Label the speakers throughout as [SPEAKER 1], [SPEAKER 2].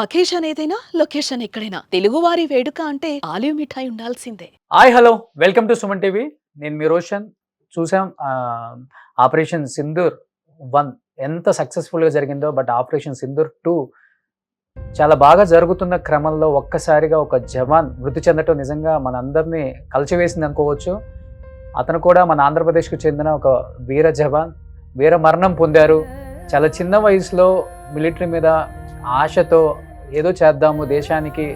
[SPEAKER 1] Occasion ఏదైనా location ఎక్కడైనా తెలుగువారి వేడుక అంటే ఆలివ్ మిఠాయి ఉండాల్సిందే.
[SPEAKER 2] Hi hello welcome to Suman TV. నేను మీ రోషన్. చూసాం ఆపరేషన్ సింధూర్ 1 ఎంత సక్సెస్ఫుల్గా జరిగిందో. బట్ ఆపరేషన్ సింధూర్ 2 చాలా బాగా జరుగుతున్న క్రమంలో ఒక్కసారిగా ఒక జవాన్ మృతి చెందటం నిజంగా మనందరినీ కలిచివేసింది అనుకోవచ్చు. అతను కూడా మన ఆంధ్రప్రదేశ్కు చెందిన ఒక వీర జవాన్, వీర మరణం పొందారు. చాలా చిన్న వయసులో మిలిటరీ మీద ఆశతో ఏదో చేద్దాము దేశానికి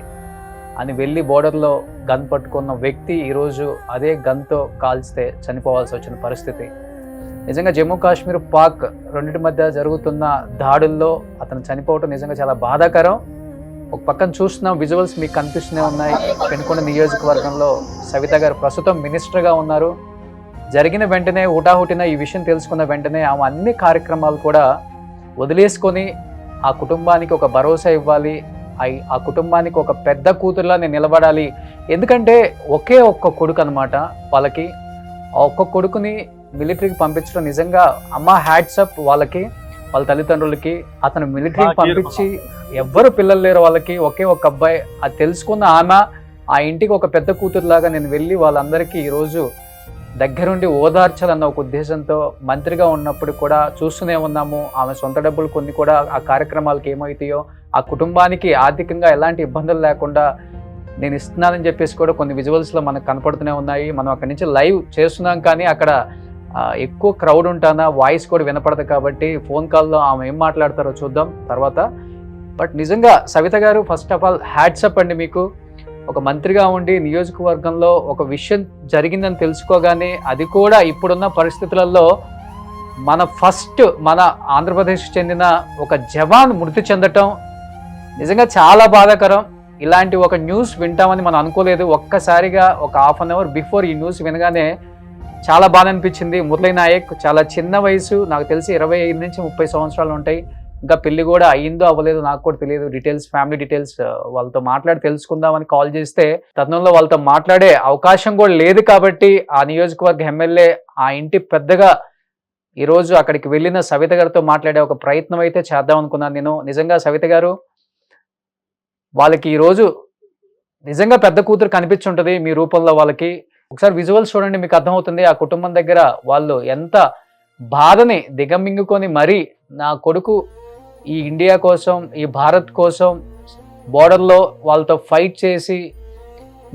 [SPEAKER 2] అని వెళ్ళి బోర్డర్లో గన్ పట్టుకున్న వ్యక్తి ఈరోజు అదే గన్తో కాల్చితే చనిపోవాల్సి వచ్చిన పరిస్థితి. నిజంగా జమ్మూ కాశ్మీర్ పాక్ రెండింటి మధ్య జరుగుతున్న దాడుల్లో అతను చనిపోవటం నిజంగా చాలా బాధాకరం. ఒక పక్కన చూస్తున్నాం, విజువల్స్ మీకు కనిపిస్తూనే ఉన్నాయి. పెనుకొండ నియోజకవర్గంలో సవిత గారు ప్రస్తుతం మినిస్టర్గా ఉన్నారు. జరిగిన వెంటనే హుటాహుటిన ఈ విషయం తెలుసుకున్న వెంటనే ఆమె అన్ని కార్యక్రమాలు కూడా వదిలేసుకొని ఆ కుటుంబానికి ఒక భరోసా ఇవ్వాలి, ఆ కుటుంబానికి ఒక పెద్ద కూతురులా నేను నిలబడాలి. ఎందుకంటే ఒకే ఒక్క కొడుకు అనమాట వాళ్ళకి. ఆ ఒక్క కొడుకుని మిలిటరీకి పంపించడం నిజంగా అమ్మ హ్యాట్సప్ వాళ్ళకి, వాళ్ళ తల్లిదండ్రులకి. అతను మిలిటరీకి పంపించి ఎవ్వరు పిల్లలు లేరు వాళ్ళకి, ఒకే ఒక్క అబ్బాయి. అది తెలుసుకున్న ఆమె ఆ ఇంటికి ఒక పెద్ద కూతురులాగా నేను వెళ్ళి వాళ్ళందరికీ ఈరోజు దగ్గరుండి ఓదార్చాలన్న ఒక ఉద్దేశంతో మంత్రిగా ఉన్నప్పుడు కూడా చూస్తూనే ఉన్నాము. ఆమె సొంత డబ్బులు కొన్ని కూడా ఆ కార్యక్రమాలకు ఏమవుతాయో, ఆ కుటుంబానికి ఆర్థికంగా ఎలాంటి ఇబ్బందులు లేకుండా నేను ఇస్తున్నానని చెప్పేసి కూడా కొన్ని విజువల్స్లో మనకు కనపడుతూనే ఉన్నాయి. మనం అక్కడి నుంచి లైవ్ చేస్తున్నాం, కానీ అక్కడ ఎక్కువ క్రౌడ్ ఉంటానా వాయిస్ కూడా వినపడదు. కాబట్టి ఫోన్ కాల్లో ఆమె ఏం మాట్లాడతారో చూద్దాం తర్వాత. బట్ నిజంగా సవిత గారు ఫస్ట్ ఆఫ్ ఆల్ హ్యాట్సప్ అండి మీకు. ఒక మంత్రిగా ఉండి నియోజకవర్గంలో ఒక విషయం జరిగిందని తెలుసుకోగానే, అది కూడా ఇప్పుడున్న పరిస్థితులలో మన ఆంధ్రప్రదేశ్కి చెందిన ఒక జవాన్ మృతి చెందటం నిజంగా చాలా బాధాకరం. ఇలాంటి ఒక న్యూస్ వింటామని మనం అనుకోలేదు. ఒక్కసారిగా ఒక హాఫ్ అన్ అవర్ బిఫోర్ ఈ న్యూస్ వినగానే చాలా బాధ అనిపించింది. మురళీ నాయక్ చాలా చిన్న వయసు, నాకు తెలిసి 25 నుంచి 30 సంవత్సరాలు ఉంటాయి. ఇంకా పెళ్లి కూడా అయ్యిందో అవ్వలేదో నాకు కూడా తెలియదు. డీటెయిల్స్, ఫ్యామిలీ డీటెయిల్స్ వాళ్ళతో మాట్లాడి తెలుసుకుందామని కాల్ చేస్తే తరుణంలో వాళ్ళతో మాట్లాడే అవకాశం కూడా లేదు. కాబట్టి ఆ నియోజకవర్గ ఎమ్మెల్యే, ఆ ఇంటి పెద్దగా ఈరోజు అక్కడికి వెళ్ళిన సవిత గారితో మాట్లాడే ఒక ప్రయత్నం అయితే చేద్దాం అనుకున్నాను నేను. నిజంగా సవిత గారు వాళ్ళకి ఈరోజు నిజంగా పెద్ద కూతురు కనిపించుంటుంది మీ రూపంలో వాళ్ళకి. ఒకసారి విజువల్స్ చూడండి, మీకు అర్థమవుతుంది ఆ కుటుంబం దగ్గర వాళ్ళు ఎంత బాధని దిగమింగుకొని మరీ నా కొడుకు ఈ ఇండియా కోసం, ఈ భారత్ కోసం బోర్డర్లో వాళ్ళతో ఫైట్ చేసి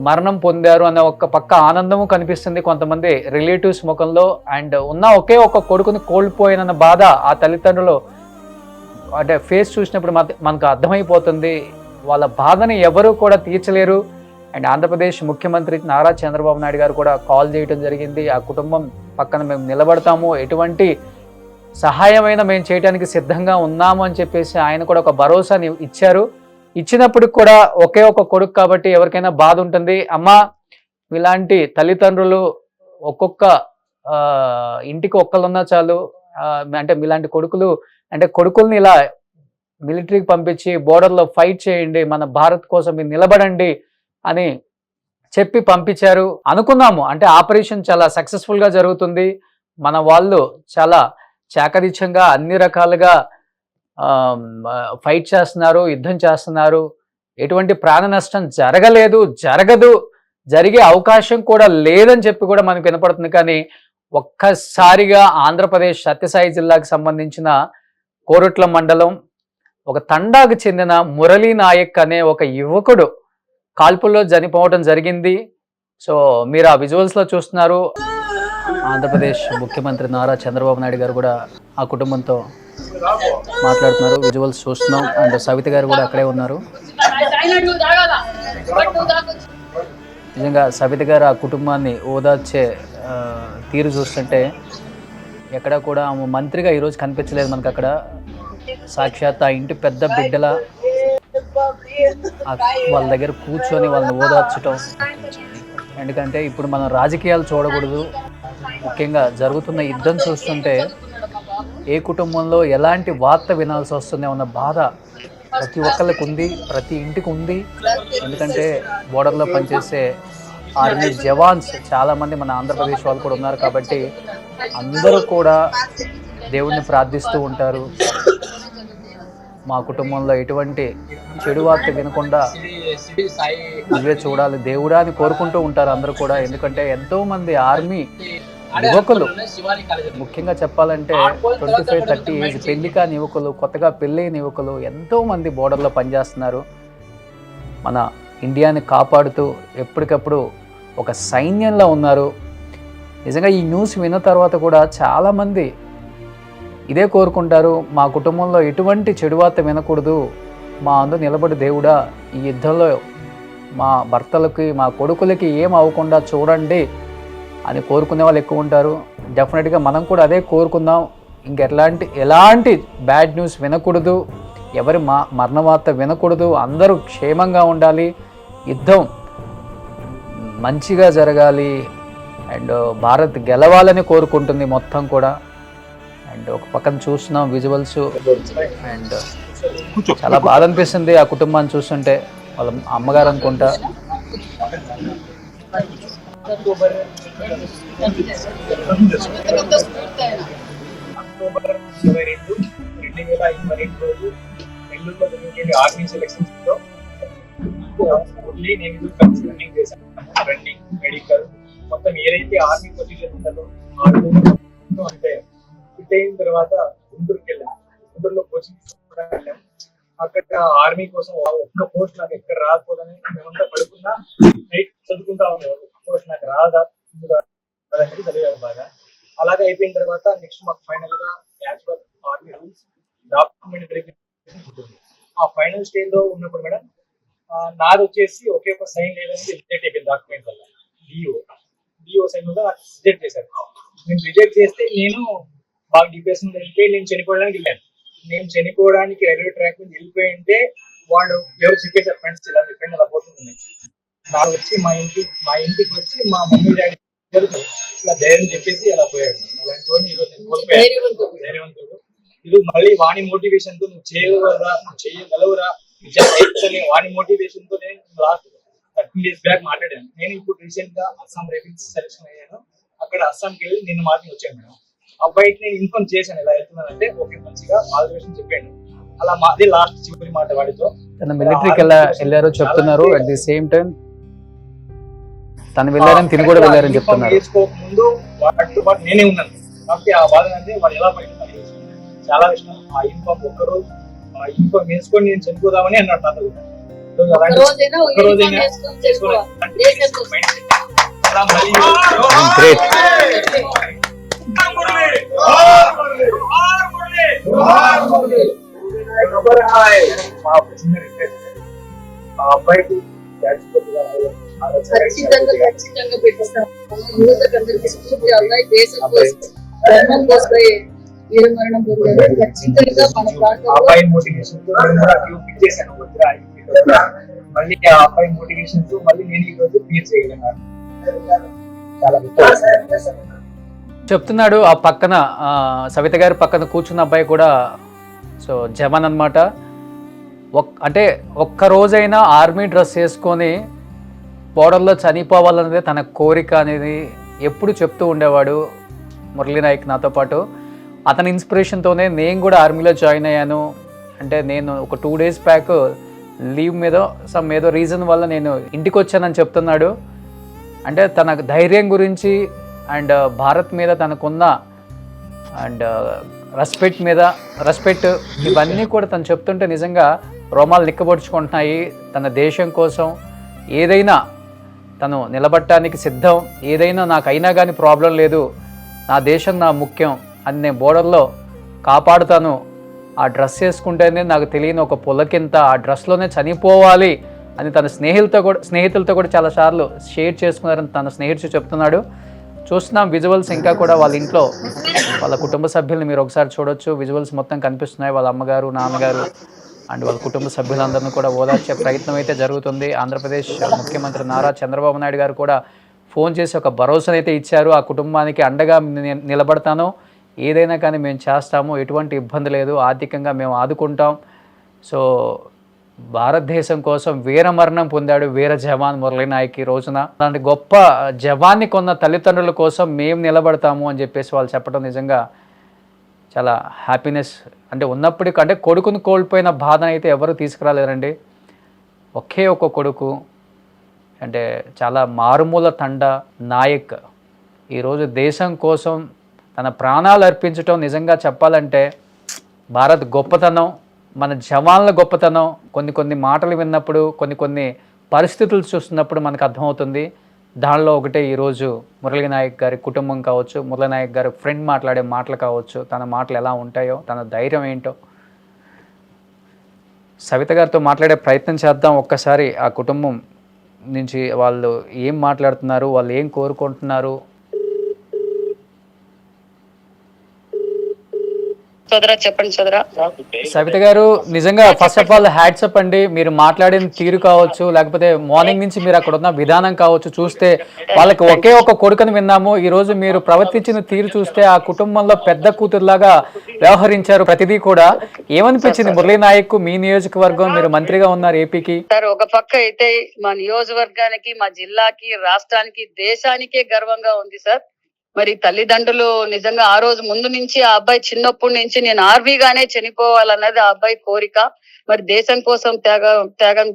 [SPEAKER 2] మరణం పొందారు అనే ఒక పక్క ఆనందము కనిపిస్తుంది కొంతమంది రిలేటివ్స్ ముఖంలో. అండ్ ఉన్న ఒకే ఒక కొడుకుని కోల్పోయిన బాధ ఆ తల్లిదండ్రులు అంటే ఫేస్ చూసినప్పుడు మనకు అర్థమైపోతుంది. వాళ్ళ బాధని ఎవరు కూడా తీర్చలేరు. అండ్ ఆంధ్రప్రదేశ్ ముఖ్యమంత్రి నారా చంద్రబాబు నాయుడు గారు కూడా కాల్ చేయడం జరిగింది. ఆ కుటుంబం పక్కన మేము నిలబడతాము, ఎటువంటి సహాయమైన మేము చేయడానికి సిద్ధంగా ఉన్నాము అని చెప్పేసి ఆయన కూడా ఒక భరోసాని ఇచ్చారు. ఇచ్చినప్పుడు కూడా ఒకే ఒక కొడుకు కాబట్టి ఎవరికైనా బాధ ఉంటుంది. అమ్మా, ఇలాంటి తల్లిదండ్రులు ఒక్కొక్క ఇంటికి ఒక్కళ్ళున్నా చాలు. అంటే మీలాంటి కొడుకులు, అంటే కొడుకుల్ని ఇలా మిలిటరీకి పంపించి బోర్డర్లో ఫైట్ చేయండి, మన భారత్ కోసం మీరు నిలబడండి అని చెప్పి పంపించారు. అనుకున్నాము అంటే ఆపరేషన్ చాలా సక్సెస్ఫుల్గా జరుగుతుంది, మన వాళ్ళు చాలా చాకరీచ్యంగా అన్ని రకాలుగా ఫైట్ చేస్తున్నారు, యుద్ధం చేస్తున్నారు, ఎటువంటి ప్రాణ నష్టం జరగదు, జరిగే అవకాశం కూడా లేదని చెప్పి కూడా మనకు వినపడుతుంది. కానీ ఒక్కసారిగా ఆంధ్రప్రదేశ్ సత్యసాయి జిల్లాకు సంబంధించిన కోరుట్ల మండలం ఒక తండాకు చెందిన మురళీ నాయక్ అనే ఒక యువకుడు కాల్పుల్లో చనిపోవడం జరిగింది. సో మీరు ఆ విజువల్స్లో చూస్తున్నారు. ఆంధ్రప్రదేశ్ ముఖ్యమంత్రి నారా చంద్రబాబు నాయుడు గారు కూడా ఆ కుటుంబంతో మాట్లాడుతున్నారు. విజువల్స్ చూస్తున్నాం. అండ్ సవిత గారు కూడా అక్కడే ఉన్నారు. నిజంగా సవిత గారు ఆ కుటుంబాన్ని ఓదార్చే తీరు చూస్తుంటే ఎక్కడ కూడా ఆమె మంత్రిగా ఈరోజు కనిపించలేదు మనకు. అక్కడ సాక్షాత్ ఆ ఇంటి పెద్ద బిడ్డల వాళ్ళ దగ్గర కూర్చొని వాళ్ళని ఓదార్చడం. ఎందుకంటే ఇప్పుడు మనం రాజకీయాలు చూడకూడదు, ముఖ్యంగా జరుగుతున్న యుద్ధం చూస్తుంటే ఏ కుటుంబంలో ఎలాంటి వార్త వినాల్సి వస్తుందో అన్న బాధ ప్రతి ఒక్కరికి ఉంది, ప్రతి ఇంటికి ఉంది. ఎందుకంటే బోర్డర్లో పనిచేసే ఆర్మీ జవాన్స్ చాలామంది మన ఆంధ్రప్రదేశ్ వాళ్ళు కూడా ఉన్నారు. కాబట్టి అందరూ కూడా దేవుడిని ప్రార్థిస్తూ ఉంటారు. మా కుటుంబంలో ఎటువంటి చెడు వార్త వినకుండా నువ్వే చూడాలి దేవుడా అని కోరుకుంటూ ఉంటారు అందరూ కూడా. ఎందుకంటే ఎంతోమంది ఆర్మీ యువకులు, ముఖ్యంగా చెప్పాలంటే 25-30 ఏజ్ పెళ్లి కాని యువకులు, కొత్తగా పెళ్ళైన యువకులు ఎంతోమంది బోర్డర్లో పనిచేస్తున్నారు. మన ఇండియాని కాపాడుతూ ఎప్పటికప్పుడు ఒక సైన్యంలో ఉన్నారు. నిజంగా ఈ న్యూస్ విన్న తర్వాత కూడా చాలామంది ఇదే కోరుకుంటారు, మా కుటుంబంలో ఎటువంటి చెడు వార్త వినకూడదు, మా అందు నిలబడి దేవుడా ఈ యుద్ధంలో మా భర్తలకి మా కొడుకులకి ఏం అవ్వకుండా చూడండి అని కోరుకునే వాళ్ళు ఎక్కువ ఉంటారు. డెఫినెట్గా మనం కూడా అదే కోరుకుందాం. ఎలాంటి బ్యాడ్ న్యూస్ వినకూడదు, ఎవరి మరణ వార్త వినకూడదు, అందరూ క్షేమంగా ఉండాలి, యుద్ధం మంచిగా జరగాలి అండ్ భారత్ గెలవాలని కోరుకుంటుంది మొత్తం కూడా. అండ్ ఒక పక్కన చూస్తున్నాం విజువల్స్ అండ్ చాలా బాధ అనిపిస్తుంది ఆ కుటుంబాన్ని చూస్తుంటే. వాళ్ళ అమ్మగారు అనుకుంటా.
[SPEAKER 3] అక్టోబర్ 22, 2022 రోజు నెల్లూరులో జరిగిన ఆర్మీ సెలక్షన్స్ లో ఓన్లీ నేను రన్నింగ్ చేశాను. రన్నింగ్, మెడికల్ మొత్తం ఏదైతే ఆర్మీ పొజిషన్ ఉంటుందో అంటే ఫిట్ అయిన తర్వాత గుంటూరుకి వెళ్ళాం. గుంటూరులో కోచింగ్ కూడా వెళ్ళాం. అక్కడ ఆర్మీ కోసం ఒక్క పోస్ట్ నాకు ఎక్కడ రాకపోదని మేమంతా పడుకున్నా నైట్ చదువుకుంటా ఉండేవాళ్ళు. పోస్ట్ నాకు రాదా చదివారు బాగా. అలాగే అయిపోయిన తర్వాత నెక్స్ట్ మాకు ఫైనల్ గా as per army rules document verification ఉంటుంది. ఆ ఫైనల్ స్టేజ్ లో ఉన్నప్పుడు మేడం నాది వచ్చేసి ఒకే ఒక సైన్ లేదని రిజెక్ట్ అయిపోయింది. డాక్యుమెంట్ వల్ల డిఓ సైన్ వల్ల నాకు రిజెక్ట్ చేశారు. నేను రిజెక్ట్ చేస్తే నేను బాగా డిప్రెషన్ వెళ్ళిపోయి నేను చనిపోవడానికి వెళ్ళాను. నేను చనిపోవడానికి రైల్వే ట్రాక్ మీద వెళ్ళిపోయి ఉంటే వాళ్ళు ఎవరు చెప్పేసారు, ఫ్రెండ్స్ ఇలా ఫ్రెండ్ అలా పోతుంది. నాకు వచ్చి మా ఇంటికి వచ్చి మా మమ్మీ డాడీ ఇలా ధైర్యం చెప్పేసి అలా పోయాడు. అలాంటి వాడిని ఈరోజు నేను ధైర్యవంతుడు. ఈరోజు మళ్ళీ వాణి మోటివేషన్ తో నువ్వు చేయగలరా, నువ్వు చేయగలవురా వాణి మోటివేషన్ తో నేను లాస్ట్ 13 days బ్యాక్ మాట్లాడాను. నేను ఇప్పుడు రీసెంట్ గా అస్సాం రైఫిల్స్ సెలెక్షన్ అయ్యాను. అక్కడ అస్సాంకి వెళ్ళి నిన్న మార్నింగ్ వచ్చాను మేడం. అబ్బాయికి నేను ఇన్ఫార్మ్ చేశాను ఇలా వెళ్తున్నానంటే ఓకే మంచిగా ఆల్వేషన్ చెప్పాను. అలా మాది లాస్ట్ చివరి మాట వాడితో.
[SPEAKER 2] తన మిలిటరీకి వెళ్ళారో చెప్తున్నారు. అట్ ది సేమ్ టైం తను వెళ్ళారని తిని కూడా వెళ్ళారని చెప్తున్నారు.
[SPEAKER 3] ముందు వాటితో పాటు నేనే ఉన్నాను కాబట్టి ఆ బాధ అంటే వాడు ఎలా పడింది చాలా ఇష్టం. ఆ యూనిఫామ్ ఒక్కరోజు ఆ యూనిఫామ్ వేసుకొని నేను చనిపోదామని అన్నాడు నాతో. అబ్బాయికి
[SPEAKER 4] ఖచ్చితంగా పెట్టిస్తాం. దేశం కోసం ధర్మం కోసం వీరమరణం పొందారు. ఖచ్చితంగా మన ప్రాంతంలో
[SPEAKER 3] అబ్బాయి మోటివేషన్ మళ్ళీ ఆ అబ్బాయి మోటివేషన్ తో మళ్ళీ నేను ఈ రోజు క్లియర్ చేయగలిగాను.
[SPEAKER 2] చెప్తున్నాడు. ఆ పక్కన సవిత గారి పక్కన కూర్చున్న అబ్బాయి కూడా సో జవాన్ అనమాట. అంటే ఒక్క రోజైనా ఆర్మీ డ్రెస్ వేసుకొని బోర్డర్లో చనిపోవాలనేది తన కోరిక అనేది ఎప్పుడు చెప్తూ ఉండేవాడు మురళీ నాయక్ నాతో పాటు. అతని ఇన్స్పిరేషన్తోనే నేను కూడా ఆర్మీలో జాయిన్ అయ్యాను. అంటే నేను ఒక 2 days బ్యాక్ లీవ్ మీద ఏదో రీజన్ వల్ల నేను ఇంటికి వచ్చానని చెప్తున్నాడు. అంటే తన ధైర్యం గురించి అండ్ భారత్ మీద తనకున్న అండ్ రెస్పెక్ట్ ఇవన్నీ కూడా తను చెప్తుంటే నిజంగా రోమాలు నిక్కబొడుచుకుంటున్నాయి. తన దేశం కోసం ఏదైనా తను నిలబడటానికి సిద్ధం, ఏదైనా నాకైనా కానీ ప్రాబ్లం లేదు, నా దేశం నా ముఖ్యం అని నేను బోర్డర్లో కాపాడుతాను, ఆ డ్రెస్ వేసుకుంటేనే నాకు తెలియని ఒక పులకింత, ఆ డ్రెస్లోనే చనిపోవాలి అని తన స్నేహితులతో కూడా చాలాసార్లు షేర్ చేసుకున్నారని తన స్నేహితుడు చెప్తున్నాడు. చూస్తున్నాం విజువల్స్ ఇంకా కూడా వాళ్ళ ఇంట్లో వాళ్ళ కుటుంబ సభ్యుల్ని మీరు ఒకసారి చూడొచ్చు. విజువల్స్ మొత్తం కనిపిస్తున్నాయి. వాళ్ళ అమ్మగారు, నాన్నగారు అండ్ వాళ్ళ కుటుంబ సభ్యులందరినీ కూడా ఓదార్చే ప్రయత్నం అయితే జరుగుతుంది. ఆంధ్రప్రదేశ్ ముఖ్యమంత్రి నారా చంద్రబాబు నాయుడు గారు కూడా ఫోన్ చేసి ఒక భరోసానైతే అయితే ఇచ్చారు. ఆ కుటుంబానికి అండగా నిలబడతాను, ఏదైనా కానీ మేము చేస్తాము, ఎటువంటి ఇబ్బంది లేదు, ఆర్థికంగా మేము ఆదుకుంటాం. సో భారతదేశం కోసం వీరమరణం పొందాడు వీర జవాన్ మురళీ నాయక్ ఈ రోజున. అలాంటి గొప్ప జవాన్ని కొన్న తల్లిదండ్రుల కోసం మేము నిలబడతాము అని చెప్పేసి వాళ్ళు చెప్పడం నిజంగా చాలా హ్యాపీనెస్. అంటే ఉన్నప్పటికీ అంటే కొడుకును కోల్పోయిన బాధను అయితే ఎవరు తీసుకురాలేరండి. ఒకే ఒక కొడుకు, అంటే చాలా మారుమూల తండ నాయక్ ఈరోజు దేశం కోసం తన ప్రాణాలు అర్పించడం నిజంగా చెప్పాలంటే భారత్ గొప్పతనం, మన జవాన్ల గొప్పతనం. కొన్ని మాటలు విన్నప్పుడు, కొన్ని పరిస్థితులు చూస్తున్నప్పుడు మనకు అర్థమవుతుంది. దానిలో ఒకటే ఈరోజు మురళీ నాయక్ గారి కుటుంబం కావచ్చు, మురళీ నాయక్ గారి ఫ్రెండ్ మాట్లాడే మాటలు కావచ్చు, తన మాటలు ఎలా ఉంటాయో, తన ధైర్యం ఏంటో. సవిత గారితో మాట్లాడే ప్రయత్నం చేద్దాం. ఒక్కసారి ఆ కుటుంబం నుంచి వాళ్ళు ఏం మాట్లాడుతున్నారు, వాళ్ళు ఏం కోరుకుంటున్నారు.
[SPEAKER 4] సోదరా చెప్పండి సోదరా.
[SPEAKER 2] సవిత గారు నిజంగా ఫస్ట్ ఆఫ్ ఆల్ హ్యాట్సప్ అండి. మీరు మాట్లాడిన తీరు కావచ్చు, లేకపోతే మార్నింగ్ నుంచి మీరు అక్కడ ఉన్న విధానం కావచ్చు, చూస్తే వాళ్ళకి ఒకే ఒక కొడుకుని విన్నాము. ఈ రోజు మీరు ప్రవర్తించిన తీరు చూస్తే ఆ కుటుంబంలో పెద్ద కూతురులాగా వ్యవహరించారు ప్రతిదీ కూడా. ఏమనిపించింది మురళీ నాయక్, మీ నియోజకవర్గం, మీరు మంత్రిగా ఉన్నారు ఏపీకి?
[SPEAKER 4] సార్ ఒక పక్క అయితే మా నియోజకవర్గానికి, మా జిల్లాకి, రాష్ట్రానికి, దేశానికే గర్వంగా ఉంది సార్. మరి తల్లిదండ్రులు నిజంగా ఆ రోజు ముందు నుంచి ఆ అబ్బాయి చిన్నప్పటి నుంచి నేను ఆర్మీగానే చనిపోవాలన్నది ఆ అబ్బాయి కోరిక. మరి దేశం కోసం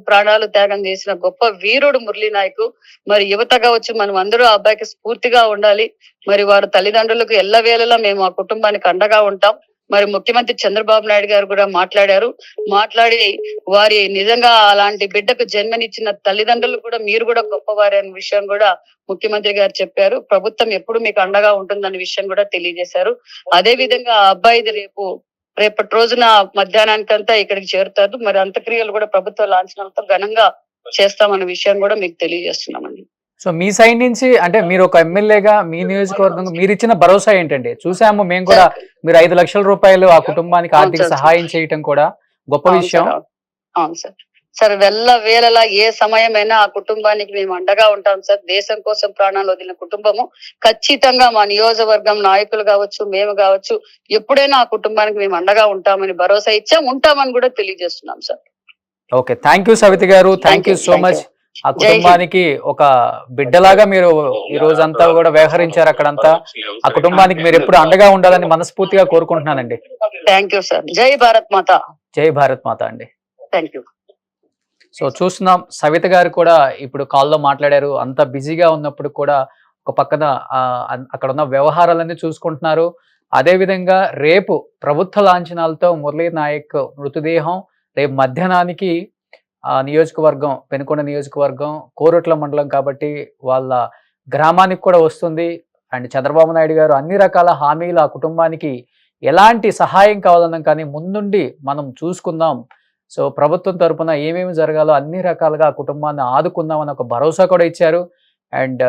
[SPEAKER 4] ప్రాణాలు త్యాగం చేసిన గొప్ప వీరుడు మురళీ నాయక్. మరి యువత కావచ్చు, మనం అందరూ ఆ అబ్బాయికి స్ఫూర్తిగా ఉండాలి. మరి వారి తల్లిదండ్రులకు ఎల్లవేళలా మేము ఆ కుటుంబానికి అండగా ఉంటాం. మరి ముఖ్యమంత్రి చంద్రబాబు నాయుడు గారు కూడా మాట్లాడి వారి నిజంగా అలాంటి బిడ్డకు జన్మనిచ్చిన తల్లిదండ్రులు కూడా మీరు కూడా గొప్పవారి అనే విషయం కూడా ముఖ్యమంత్రి గారు చెప్పారు. ప్రభుత్వం ఎప్పుడు మీకు అండగా ఉంటుందనే విషయం కూడా తెలియజేశారు. అదే విధంగా ఆ అబ్బాయిది రేపటి రోజున మధ్యాహ్నానికంతా ఇక్కడికి చేరుతారు. మరి అంత్యక్రియలు కూడా ప్రభుత్వ లాంఛనాలతో ఘనంగా చేస్తామన్న విషయం కూడా మీకు తెలియజేస్తున్నామండి.
[SPEAKER 2] సో మీ సైడ్ నుంచి అంటే మీరు ఒక ఎమ్మెల్యేగా మీ నియోజకవర్గం మీరు ఇచ్చిన భరోసా ఏంటండి? చూసాము మేము కూడా, మీరు 5 లక్షల రూపాయలు ఆ కుటుంబానికి ఆర్థిక సహాయం చేయటం కూడా గొప్ప విషయం.
[SPEAKER 4] అవును సార్. సార్ వేళలా ఏ సమయమైనా ఆ కుటుంబానికి మేము అండగా ఉంటాం సార్. దేశం కోసం ప్రాణాలు వదిలిన కుటుంబము ఖచ్చితంగా మా నియోజకవర్గం నాయకులు కావచ్చు, మేము కావచ్చు, ఎప్పుడైనా ఆ కుటుంబానికి మేము అండగా ఉంటామని భరోసా ఉంటామని కూడా తెలియజేస్తున్నాం sir.
[SPEAKER 2] Okay, thank you Savita గారు, థ్యాంక్ యూ సో మచ్. ఆ కుటుంబానికి ఒక బిడ్డలాగా మీరు ఈ రోజంతా కూడా వ్యవహరించారు అక్కడంతా. ఆ కుటుంబానికి మీరు ఎప్పుడు అండగా ఉండాలని మనస్ఫూర్తిగా కోరుకుంటున్నానండి.
[SPEAKER 4] Thank you sir. జై భారత్ మాత.
[SPEAKER 2] జై భారత్ మాత అండి.
[SPEAKER 4] Thank you.
[SPEAKER 2] సో చూస్తున్నాం, సవిత గారు కూడా ఇప్పుడు కాల్లో మాట్లాడారు. అంత బిజీగా ఉన్నప్పుడు కూడా ఒక పక్కన అక్కడ ఉన్న వ్యవహారాలన్నీ చూసుకుంటున్నారు. అదే విధంగా రేపు ప్రభుత్వ లాంఛనాలతో మురళీ నాయక్ మృతదేహం రేపు మధ్యాహ్నానికి నియోజకవర్గం, పెనుకొండ నియోజకవర్గం కోరుట్ల మండలం కాబట్టి వాళ్ళ గ్రామానికి కూడా వస్తుంది. అండ్ చంద్రబాబు నాయుడు గారు అన్ని రకాల హామీలు ఆ కుటుంబానికి ఎలాంటి సహాయం కావాలన్నా కానీ ముందుండి మనం చూసుకుందాం. సో ప్రభుత్వం తరపున ఏమేమి జరగాలో అన్ని రకాలుగా ఆ కుటుంబాన్ని ఆదుకుందామని ఒక భరోసా కూడా ఇచ్చారు. అండ్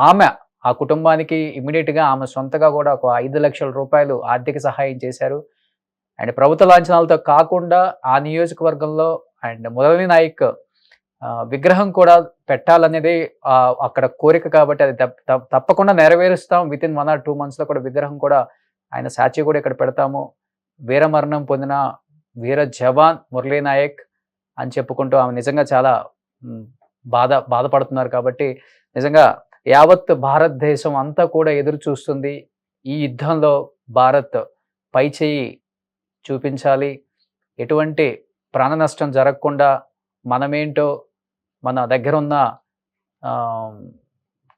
[SPEAKER 2] ఆమె ఆ కుటుంబానికి ఇమ్మీడియట్గా ఆమె సొంతగా కూడా ఒక 5 లక్షల రూపాయలు ఆర్థిక సహాయం చేశారు. అండ్ ప్రభుత్వ లాంఛనాలతో కాకుండా ఆ నియోజకవర్గంలో అండ్ మురళీ నాయక్ విగ్రహం కూడా పెట్టాలనేది అక్కడ కోరిక కాబట్టి అది తప్పకుండా నెరవేరుస్తాం. విత్ ఇన్ 1 or 2 months లో కూడా విగ్రహం కూడా ఆయన సాక్షి కూడా ఇక్కడ పెడతాము. వీరమరణం పొందిన వీర జవాన్ మురళీ నాయక్ అని చెప్పుకుంటూ ఆమె నిజంగా చాలా బాధపడుతున్నారు. కాబట్టి నిజంగా యావత్ భారతదేశం అంతా కూడా ఎదురు చూస్తుంది. ఈ యుద్ధంలో భారత్ పై చేయి చూపించాలి. ఎటువంటి ప్రాణ నష్టం జరగకుండా మనమేంటో, మన దగ్గర ఉన్న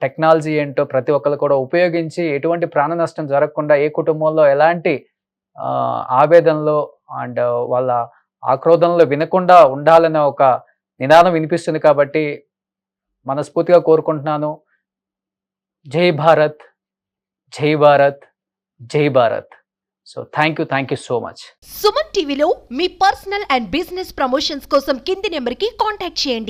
[SPEAKER 2] టెక్నాలజీ ఏంటో ప్రతి ఒక్కరు కూడా ఉపయోగించి ఎటువంటి ప్రాణ నష్టం జరగకుండా, ఏ కుటుంబంలో ఎలాంటి ఆవేదనలో అండ్ వాళ్ళ ఆక్రోధనలో వినకుండా ఉండాలనే ఒక నినాదం వినిపిస్తుంది. కాబట్టి మనస్ఫూర్తిగా కోరుకుంటున్నాను, జై భారత్, జై భారత్, జై Bharat. So thank you so much.
[SPEAKER 5] Suman టీవీలో మీ పర్సనల్ అండ్ బిజినెస్ ప్రమోషన్స్ కోసం కింది నెంబర్కి కాంటాక్ట్ చేయండి.